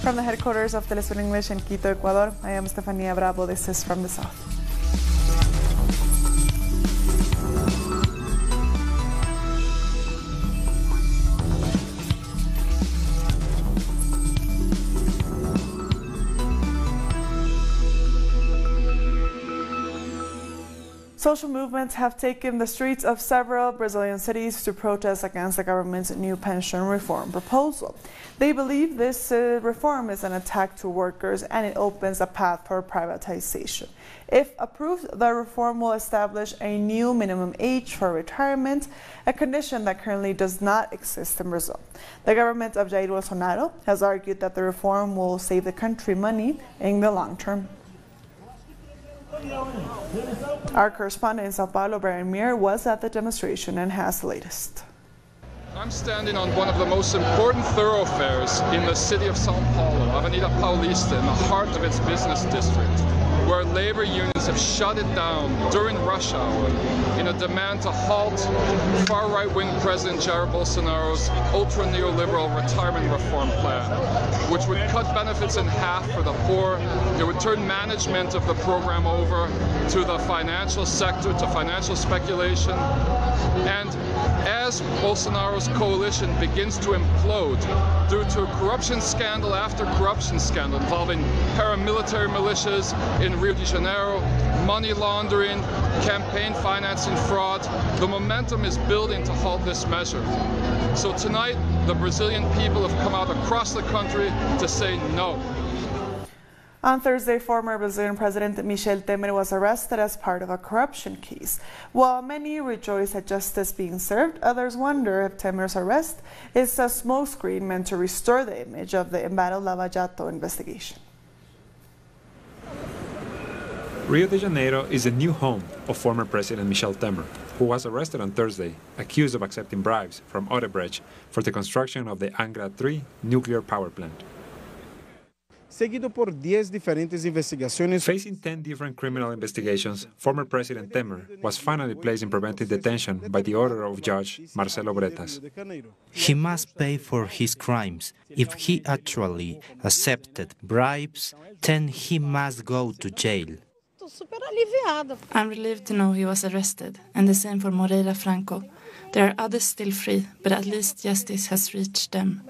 From the headquarters of FtS in English in Quito, Ecuador, I am Estefania Bravo. This is From the South. Social movements have taken the streets of several Brazilian cities to protest against the government's new pension reform proposal. They believe this reform is an attack to workers and it opens a path for privatization. If approved, the reform will establish a new minimum age for retirement, a condition that currently does not exist in Brazil. The government of Jair Bolsonaro has argued that the reform will save the country money in the long term. Our correspondent in Sao Paulo, Brian Mir, was at the demonstration and has the latest. I'm standing on one of the most important thoroughfares in the city of Sao Paulo, Avenida Paulista, in the heart of its business district, where labor unions have shut it down during rush hour in a demand to halt far-right-wing President Jair Bolsonaro's ultra-neoliberal retirement reform plan, which would cut benefits in half for the poor. It would turn management of the program over to the financial sector, to financial speculation. And as Bolsonaro's coalition begins to implode due to corruption scandal after corruption scandal involving paramilitary militias in Rio de Janeiro, money laundering, campaign financing fraud, the momentum is building to halt this measure. So tonight, the Brazilian people have come out across the country to say no. On Thursday, former Brazilian President Michel Temer was arrested as part of a corruption case. While many rejoice at justice being served, others wonder if Temer's arrest is a smokescreen meant to restore the image of the embattled Lava Jato investigation. Rio de Janeiro is the new home of former President Michel Temer, who was arrested on Thursday, accused of accepting bribes from Odebrecht for the construction of the Angra 3 nuclear power plant. Seguido por 10 diferentes investigaciones. Facing 10 different criminal investigations, former President Temer was finally placed in preventive detention by the order of Judge Marcelo Bretas. He must pay for his crimes. If he actually accepted bribes, then he must go to jail. I'm relieved to know he was arrested, and the same for Moreira Franco. There are others still free, but at least justice has reached them.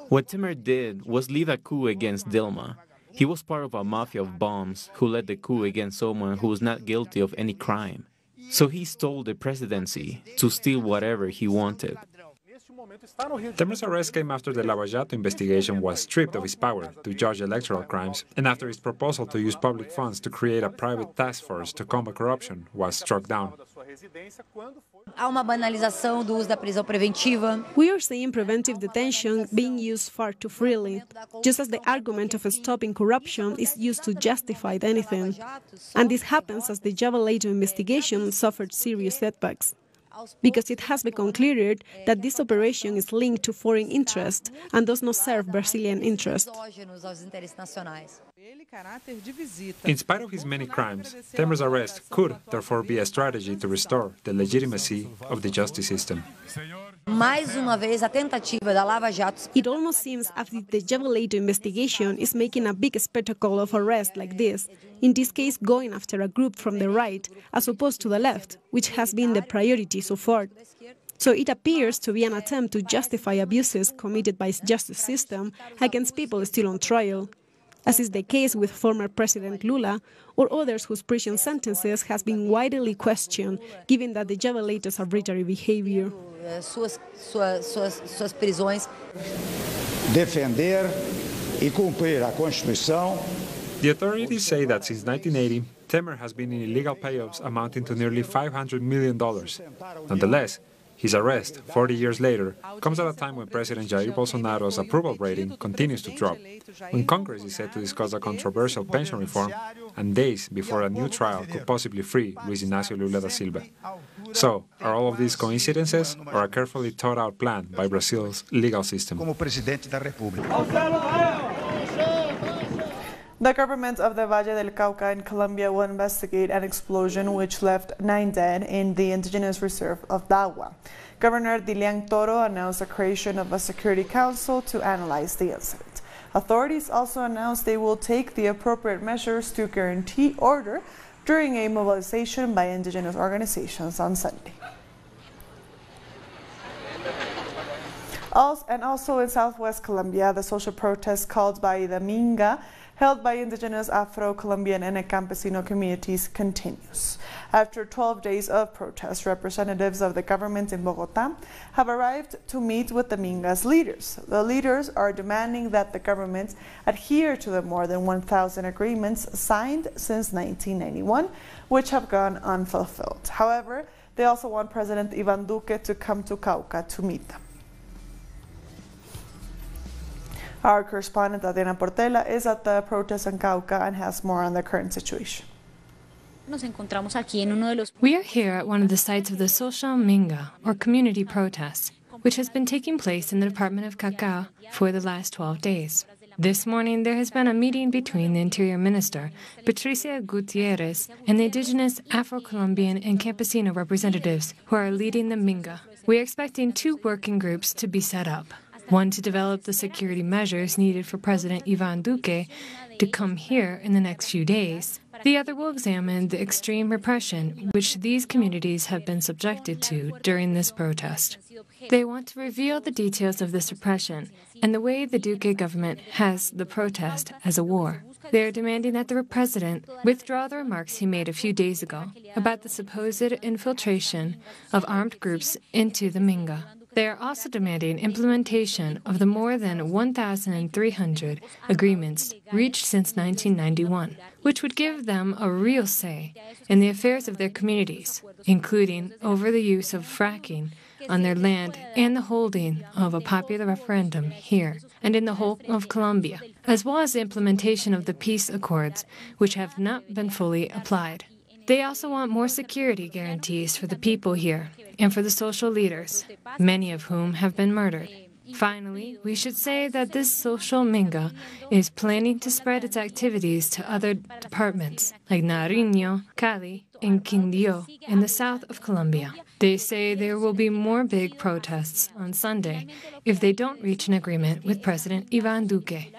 What Temer did was lead a coup against Dilma. He was part of a mafia of bombs who led the coup against someone who was not guilty of any crime. So he stole the presidency to steal whatever he wanted. Temer's arrest came after the Lava Jato investigation was stripped of its power to judge electoral crimes and after his proposal to use public funds to create a private task force to combat corruption was struck down. We are seeing preventive detention being used far too freely, just as the argument of stopping corruption is used to justify anything. And this happens as the Java-Lato investigation suffered serious setbacks, because it has become clearer that this operation is linked to foreign interest and does not serve Brazilian interest. In spite of his many crimes, Temer's arrest could therefore be a strategy to restore the legitimacy of the justice system. It almost seems as if the Java-Lato investigation is making a big spectacle of arrests like this, in this case going after a group from the right as opposed to the left, which has been the priority so far. So it appears to be an attempt to justify abuses committed by the justice system against people still on trial, as is the case with former President Lula or others whose prison sentences has been widely questioned, given that the Java-Lato's arbitrary behavior. Defender e cumprir a Constituição. The authorities say that since 1980, Temer has been in illegal payoffs amounting to nearly $500 million. Nonetheless, his arrest, 40 years later, comes at a time when President Jair Bolsonaro's approval rating continues to drop, when Congress is set to discuss a controversial pension reform, and days before a new trial could possibly free Luis Inácio Lula da Silva. So, are all of these coincidences, or a carefully thought-out plan by Brazil's legal system? The government of the Valle del Cauca in Colombia will investigate an explosion which left 9 dead in the indigenous reserve of Dagua. Governor Dilian Toro announced the creation of a security council to analyze the incident. Authorities also announced they will take the appropriate measures to guarantee order during a mobilization by indigenous organizations on Sunday. Also in southwest Colombia, the social protest called by the Minga, held by indigenous Afro-Colombian and Campesino communities, continues. After 12 days of protest, representatives of the government in Bogotá have arrived to meet with the Minga's leaders. The leaders are demanding that the government adhere to the more than 1,000 agreements signed since 1991, which have gone unfulfilled. However, they also want President Iván Duque to come to Cauca to meet them. Our correspondent Tatiana Portela is at the protest in Cauca and has more on the current situation. We are here at one of the sites of the social Minga, or community protest, which has been taking place in the department of Cacao for the last 12 days. This morning, there has been a meeting between the Interior Minister, Patricia Gutierrez, and the indigenous Afro-Colombian and Campesino representatives who are leading the Minga. We are expecting 2 working groups to be set up. One to develop the security measures needed for President Iván Duque to come here in the next few days. The other will examine the extreme repression which these communities have been subjected to during this protest. They want to reveal the details of this repression and the way the Duque government has the protest as a war. They are demanding that the president withdraw the remarks he made a few days ago about the supposed infiltration of armed groups into the Minga. They are also demanding implementation of the more than 1,300 agreements reached since 1991, which would give them a real say in the affairs of their communities, including over the use of fracking on their land and the holding of a popular referendum here and in the whole of Colombia, as well as the implementation of the peace accords, which have not been fully applied. They also want more security guarantees for the people here and for the social leaders, many of whom have been murdered. Finally, we should say that this social Minga is planning to spread its activities to other departments like Nariño, Cali, and Quindío in the south of Colombia. They say there will be more big protests on Sunday if they don't reach an agreement with President Iván Duque.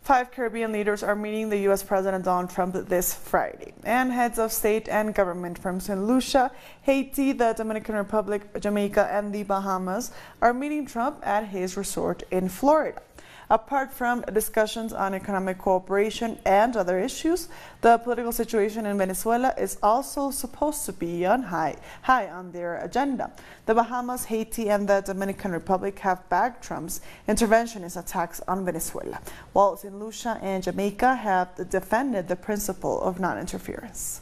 5 Caribbean leaders are meeting the U.S. President Donald Trump this Friday, and heads of state and government from St. Lucia, Haiti, the Dominican Republic, Jamaica, and the Bahamas are meeting Trump at his resort in Florida. Apart from discussions on economic cooperation and other issues, the political situation in Venezuela is also supposed to be on high on their agenda. The Bahamas, Haiti, and the Dominican Republic have backed Trump's interventionist attacks on Venezuela, while St. Lucia and Jamaica have defended the principle of non-interference.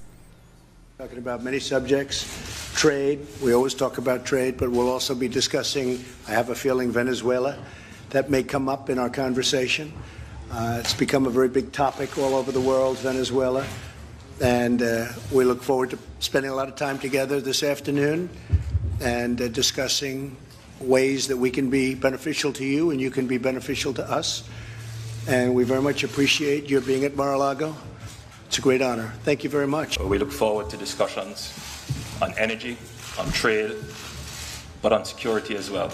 Talking about many subjects, trade, we always talk about trade, but we'll also be discussing, I have a feeling, Venezuela. That may come up in our conversation. It's become a very big topic all over the world, Venezuela, and we look forward to spending a lot of time together this afternoon and discussing ways that we can be beneficial to you and you can be beneficial to us. And we very much appreciate your being at Mar-a-Lago. It's a great honor. Thank you very much. We look forward to discussions on energy, on trade, but on security as well.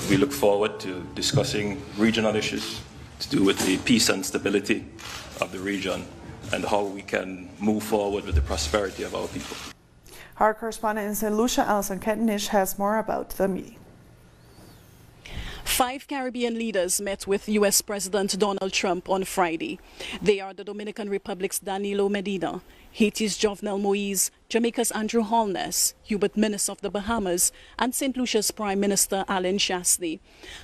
We look forward to discussing regional issues to do with the peace and stability of the region and how we can move forward with the prosperity of our people. Our correspondent in St. Lucia, Alison Kettenish, has more about the meeting. 5 Caribbean leaders met with U.S. President Donald Trump on Friday. They are the Dominican Republic's Danilo Medina, Haiti's Jovenel Moise, Jamaica's Andrew Holness, Hubert Minnis of the Bahamas, and St. Lucia's Prime Minister Alan Chastity.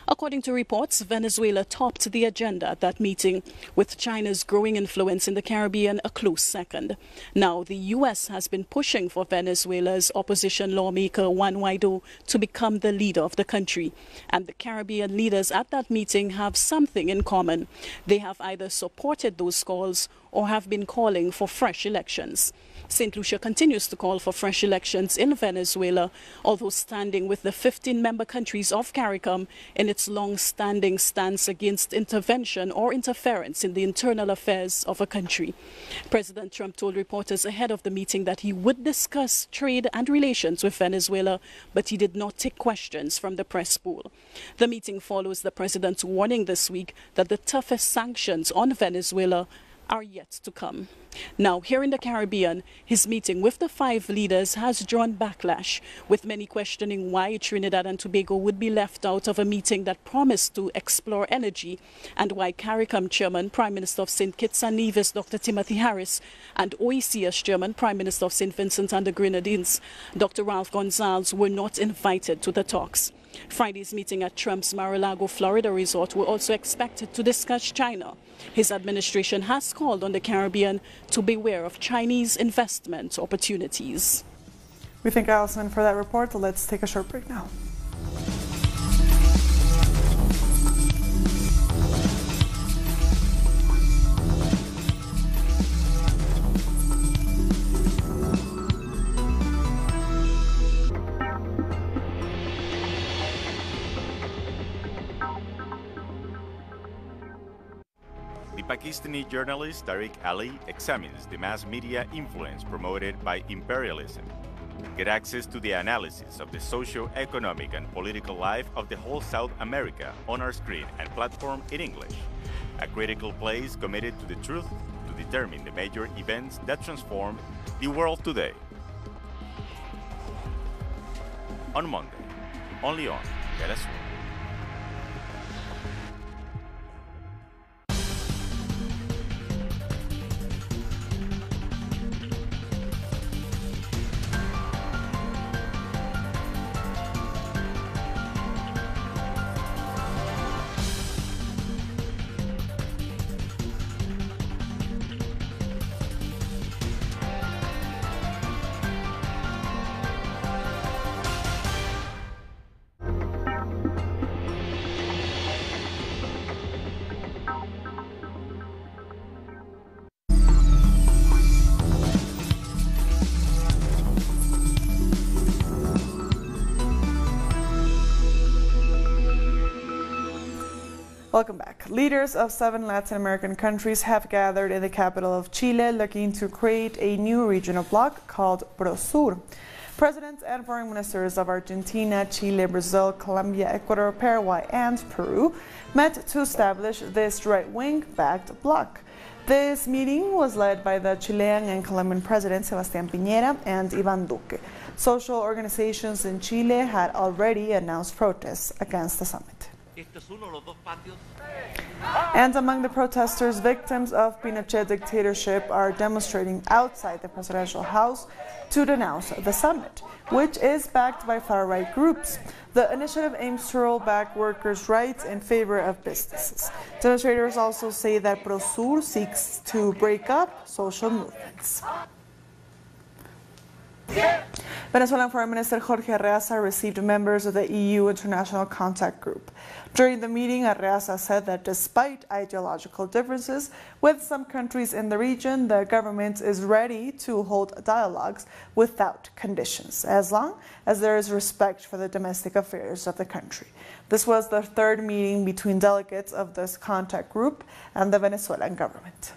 According to reports, Venezuela topped the agenda at that meeting, with China's growing influence in the Caribbean a close second. Now, the U.S. has been pushing for Venezuela's opposition lawmaker Juan Guaidó to become the leader of the country. And the Caribbean leaders at that meeting have something in common. They have either supported those calls or have been calling for fresh elections. St. Lucia continues to call for fresh elections in Venezuela, although standing with the 15-member countries of CARICOM in its long-standing stance against intervention or interference in the internal affairs of a country. President Trump told reporters ahead of the meeting that he would discuss trade and relations with Venezuela, but he did not take questions from the press pool. The meeting follows the president's warning this week that the toughest sanctions on Venezuela are yet to come. Now, here in the Caribbean, his meeting with the 5 leaders has drawn backlash, with many questioning why Trinidad and Tobago would be left out of a meeting that promised to explore energy, and why CARICOM Chairman, Prime Minister of St. Kitts and Nevis, Dr. Timothy Harris, and OECS Chairman, Prime Minister of St. Vincent and the Grenadines, Dr. Ralph Gonzalez, were not invited to the talks. Friday's meeting at Trump's Mar-a-Lago, Florida resort were also expected to discuss China. His administration has called on the Caribbean to beware of Chinese investment opportunities. We thank Allison for that report. Let's take a short break now. Pakistani journalist Tariq Ali examines the mass media influence promoted by imperialism. Get access to the analysis of the socio-economic and political life of the whole South America on our screen and platform in English. A critical place committed to the truth to determine the major events that transformed the world today. On Monday, only on Venezuela. Welcome back. Leaders of 7 Latin American countries have gathered in the capital of Chile looking to create a new regional bloc called Prosur. Presidents and foreign ministers of Argentina, Chile, Brazil, Colombia, Ecuador, Paraguay, and Peru met to establish this right-wing-backed bloc. This meeting was led by the Chilean and Colombian presidents Sebastián Piñera and Iván Duque. Social organizations in Chile had already announced protests against the summit. And among the protesters, victims of Pinochet dictatorship are demonstrating outside the presidential house to denounce the summit, which is backed by far-right groups. The initiative aims to roll back workers' rights in favor of businesses. Demonstrators also say that Prosur seeks to break up social movements. Venezuelan Foreign Minister Jorge Arreaza received members of the EU International Contact Group. During the meeting, Arreaza said that despite ideological differences with some countries in the region, the government is ready to hold dialogues without conditions, as long as there is respect for the domestic affairs of the country. This was the 3rd meeting between delegates of this contact group and the Venezuelan government.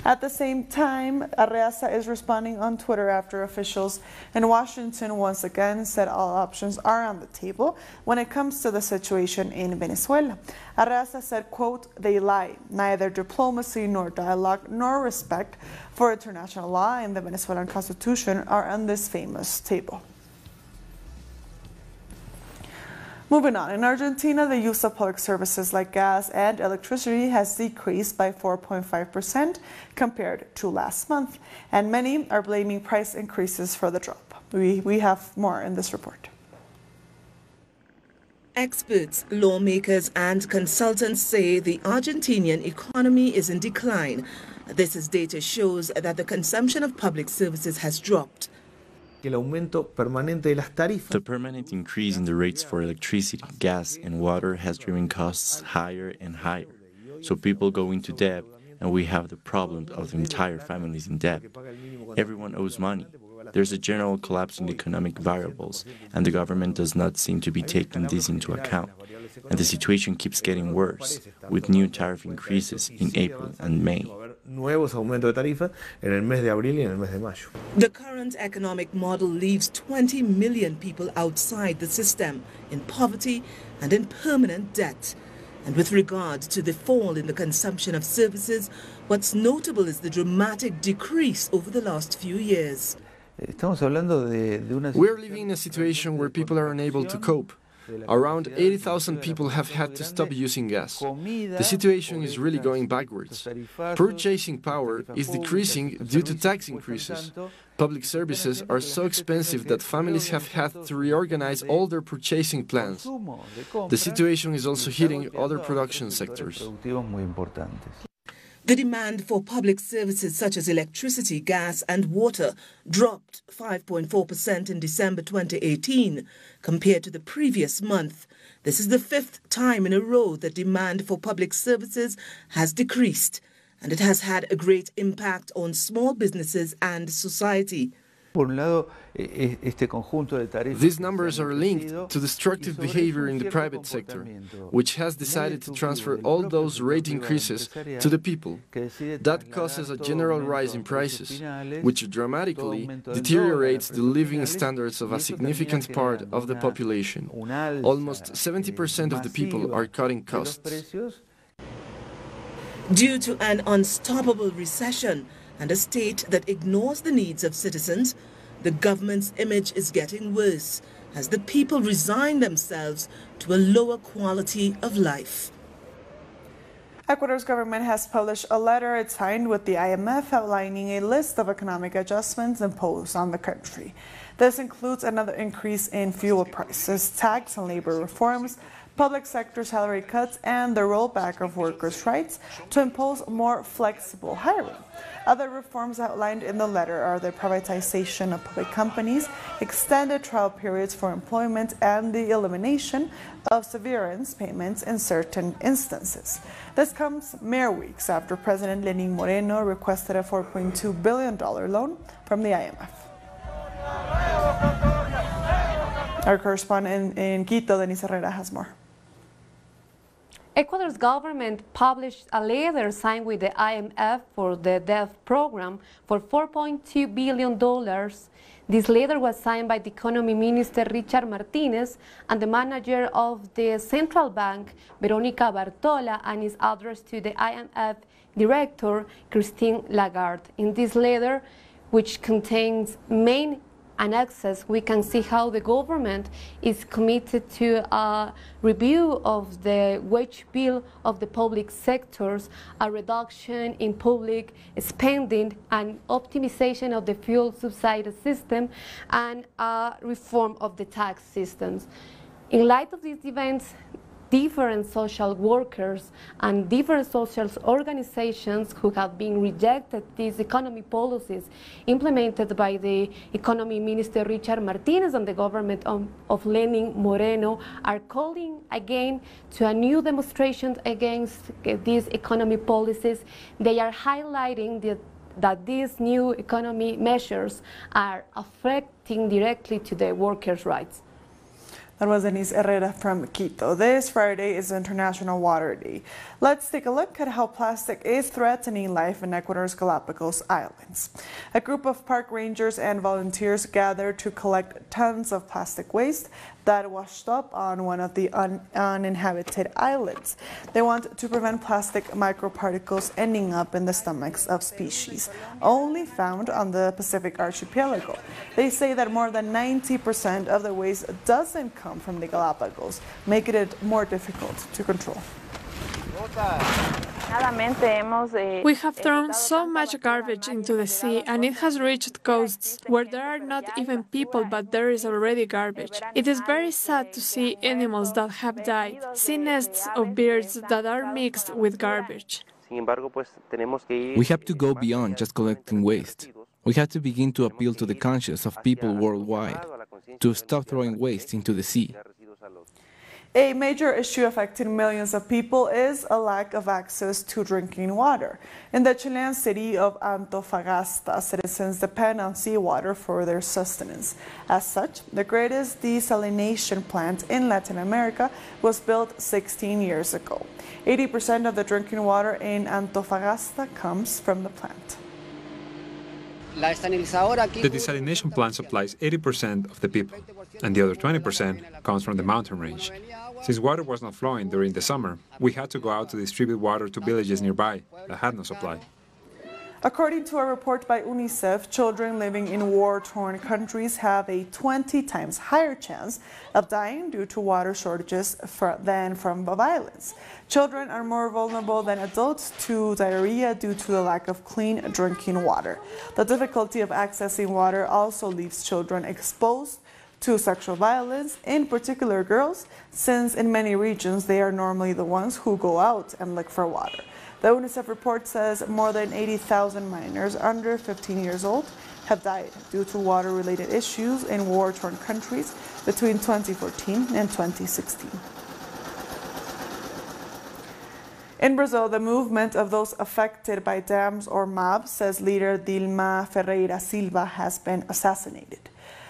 At the same time, Arreaza is responding on Twitter after officials in Washington once again said all options are on the table when it comes to the situation in Venezuela. Arreaza said, quote, "They lie. Neither diplomacy nor dialogue nor respect for international law and the Venezuelan Constitution are on this famous table." Moving on, in Argentina, the use of public services like gas and electricity has decreased by 4.5% compared to last month, and many are blaming price increases for the drop. We have more in this report. Experts, lawmakers, and consultants say the Argentinian economy is in decline. This as data shows that the consumption of public services has dropped. The permanent increase in the rates for electricity, gas, and water has driven costs higher and higher. so people go into debt, and we have the problem of the entire families in debt. Everyone owes money. There's a general collapse in the economic variables, and the government does not seem to be taking this into account. And the situation keeps getting worse, with new tariff increases in April and May. The current economic model leaves 20 million people outside the system, in poverty and in permanent debt. And with regard to the fall in the consumption of services, what's notable is the dramatic decrease over the last few years. We're living in a situation where people are unable to cope. Around 80,000 people have had to stop using gas. The situation is really going backwards. Purchasing power is decreasing due to tax increases. Public services are so expensive that families have had to reorganize all their purchasing plans. The situation is also hitting other production sectors. The demand for public services such as electricity, gas and water dropped 5.4% in December 2018 compared to the previous month. This is the fifth time in a row that demand for public services has decreased, and it has had a great impact on small businesses and society. These numbers are linked to destructive behavior in the private sector, which has decided to transfer all those rate increases to the people. That causes a general rise in prices, which dramatically deteriorates the living standards of a significant part of the population. Almost 70% of the people are cutting costs. Due to an unstoppable recession and a state that ignores the needs of citizens, the government's image is getting worse as the people resign themselves to a lower quality of life. Ecuador's government has published a letter it signed with the IMF outlining a list of economic adjustments imposed on the country. This includes another increase in fuel prices, tax and labor reforms, public sector salary cuts, and the rollback of workers' rights to impose more flexible hiring. Other reforms outlined in the letter are the privatization of public companies, extended trial periods for employment, and the elimination of severance payments in certain instances. This comes mere weeks after President Lenín Moreno requested a $4.2 billion loan from the IMF. Our correspondent in Quito, Denise Herrera, has more. Ecuador's government published a letter signed with the IMF for the debt program for $4.2 billion. This letter was signed by the Economy Minister Richard Martinez and the manager of the Central Bank, Veronica Bartola, and is addressed to the IMF Director, Christine Lagarde. In this letter, which contains main annexes, we can see how the government is committed to a review of the wage bill of the public sectors, a reduction in public spending, and optimization of the fuel subsidy system, and a reform of the tax systems. In light of these events, different social workers and different social organizations who have been rejected these economy policies implemented by the Economy Minister Richard Martinez and the government of Lenín Moreno are calling again to a new demonstration against these economy policies. They are highlighting that these new economy measures are affecting directly to the workers' rights. That was Denise Herrera from Quito. This Friday is International Water Day. Let's take a look at how plastic is threatening life in Ecuador's Galapagos Islands. A group of park rangers and volunteers gathered to collect tons of plastic waste that washed up on one of the uninhabited islands. They want to prevent plastic microparticles ending up in the stomachs of species only found on the Pacific archipelago. They say that more than 90% of the waste doesn't come from the Galapagos, making it more difficult to control. We have thrown so much garbage into the sea, and it has reached coasts where there are not even people, but there is already garbage. It is very sad to see animals that have died, see nests of birds that are mixed with garbage. We have to go beyond just collecting waste. We have to begin to appeal to the conscience of people worldwide to stop throwing waste into the sea. A major issue affecting millions of people is a lack of access to drinking water. In the Chilean city of Antofagasta, citizens depend on seawater for their sustenance. As such, the greatest desalination plant in Latin America was built 16 years ago. 80% of the drinking water in Antofagasta comes from the plant. The desalination plant supplies 80% of the people, and the other 20% comes from the mountain range. Since water was not flowing during the summer, we had to go out to distribute water to villages nearby that had no supply. According to a report by UNICEF, children living in war-torn countries have a 20 times higher chance of dying due to water shortages than from violence. Children are more vulnerable than adults to diarrhea due to the lack of clean drinking water. The difficulty of accessing water also leaves children exposed to sexual violence, in particular girls, since in many regions they are normally the ones who go out and look for water. The UNICEF report says more than 80,000 minors under 15 years old have died due to water-related issues in war-torn countries between 2014 and 2016. In Brazil, the movement of those affected by dams or MAB, says leader Dilma Ferreira Silva, has been assassinated.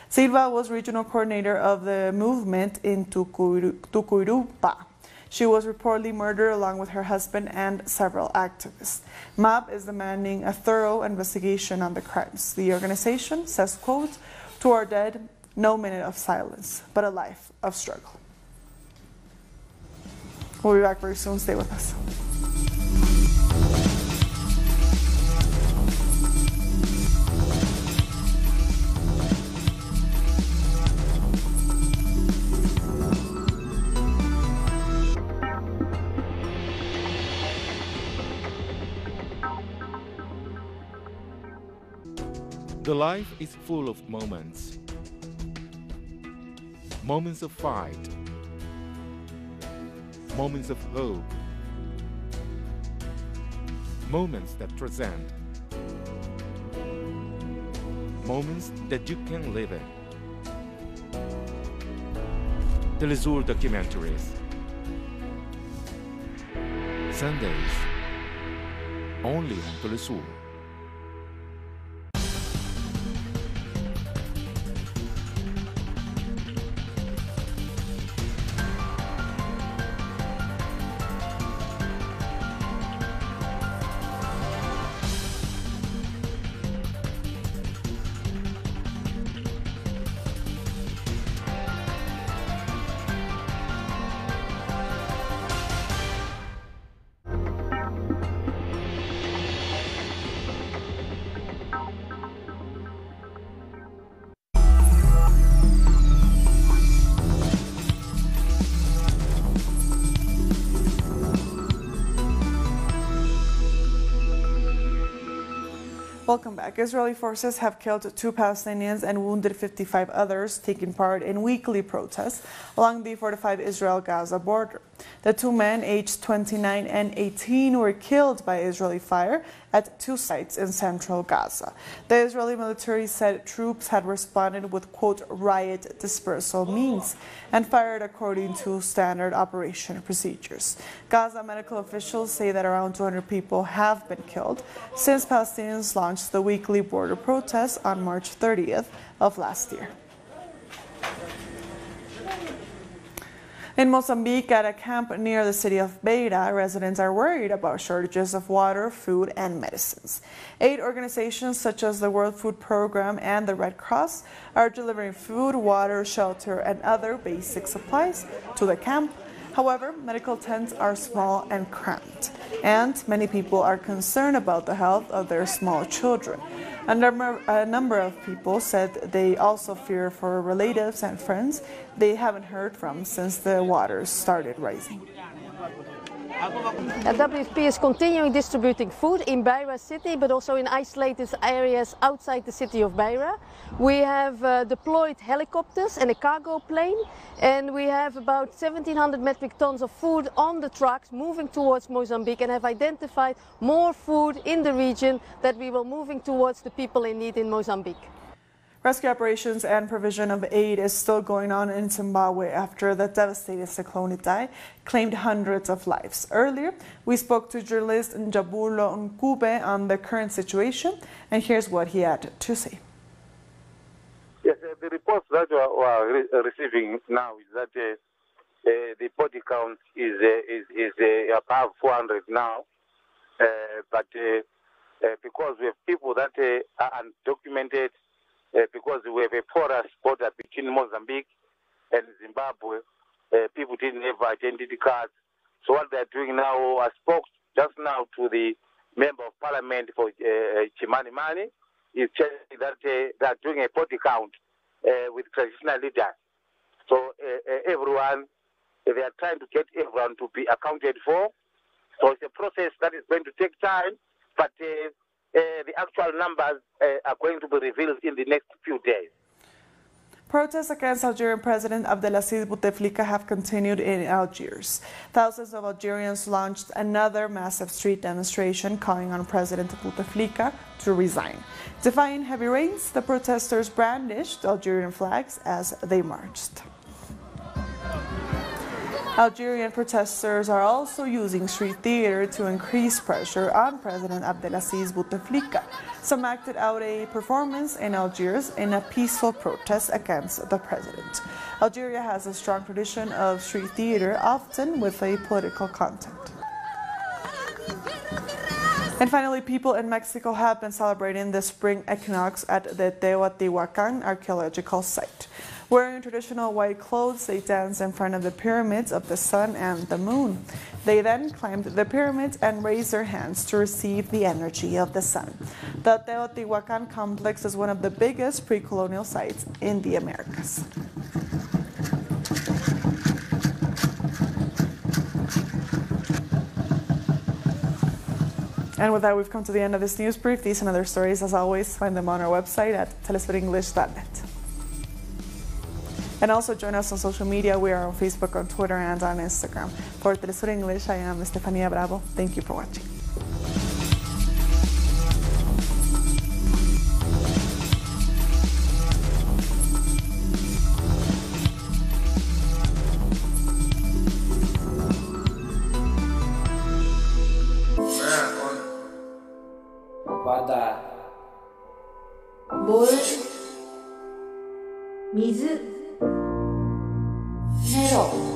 Silva was regional coordinator of the movement in Tucurupa. She was reportedly murdered along with her husband and several activists. MAB is demanding a thorough investigation on the crimes. The organization says, quote, "To our dead, no minute of silence, but a life of struggle." We'll be back very soon. Stay with us. The life is full of moments. Moments of fight. Moments of hope. Moments that transcend. Moments that you can live in. Telesur documentaries. Sundays. Only on Telesur. Welcome back. Israeli forces have killed 2 Palestinians and wounded 55 others, taking part in weekly protests along the fortified Israel-Gaza border. The 2 men, aged 29 and 18, were killed by Israeli fire at 2 sites in central Gaza. The Israeli military said troops had responded with, quote, riot dispersal means and fired according to standard operation procedures. Gaza medical officials say that around 200 people have been killed since Palestinians launched the weekly border protests on March 30th of last year. In Mozambique, at a camp near the city of Beira, residents are worried about shortages of water, food, and medicines. 8 organizations such as the World Food Programme and the Red Cross are delivering food, water, shelter, and other basic supplies to the camp. However, medical tents are small and cramped, and many people are concerned about the health of their small children. A number of people said they also fear for relatives and friends they haven't heard from since the waters started rising. WFP is continuing distributing food in Beira city, but also in isolated areas outside the city of Beira. We have deployed helicopters and a cargo plane, and we have about 1,700 metric tons of food on the trucks moving towards Mozambique, and have identified more food in the region that we will moving towards the people in need in Mozambique. Rescue operations and provision of aid is still going on in Zimbabwe after the devastating cyclone Idai claimed hundreds of lives. Earlier, we spoke to journalist Njabulo Nkube on the current situation, and here's what he had to say. Yes, the reports that we are receiving now is that the body count is above 400 now, but because we have people that are undocumented, because we have a porous border between Mozambique and Zimbabwe, people didn't have identity cards. So what they're doing now, I spoke just now to the member of parliament for Chimanimani, is saying that they're doing a body count with traditional leaders. So everyone, they are trying to get everyone to be accounted for. So it's a process that is going to take time, but the actual numbers are going to be revealed in the next few days. Protests against Algerian President Abdelaziz Bouteflika have continued in Algiers. Thousands of Algerians launched another massive street demonstration calling on President Bouteflika to resign. Defying heavy rains, the protesters brandished Algerian flags as they marched. Algerian protesters are also using street theater to increase pressure on President Abdelaziz Bouteflika. Some acted out a performance in Algiers in a peaceful protest against the president. Algeria has a strong tradition of street theater, often with a political content. And finally, people in Mexico have been celebrating the spring equinox at the Teotihuacan archaeological site. Wearing traditional white clothes, they dance in front of the pyramids of the sun and the moon. They then climbed the pyramids and raised their hands to receive the energy of the sun. The Teotihuacan complex is one of the biggest pre-colonial sites in the Americas. And with that, we've come to the end of this news brief. These and other stories, as always, find them on our website at telesurenglish.net. And also join us on social media. We are on Facebook, on Twitter, and on Instagram. For Telesur English, I am Estefania Bravo. Thank you for watching. 물, 미즈, 해로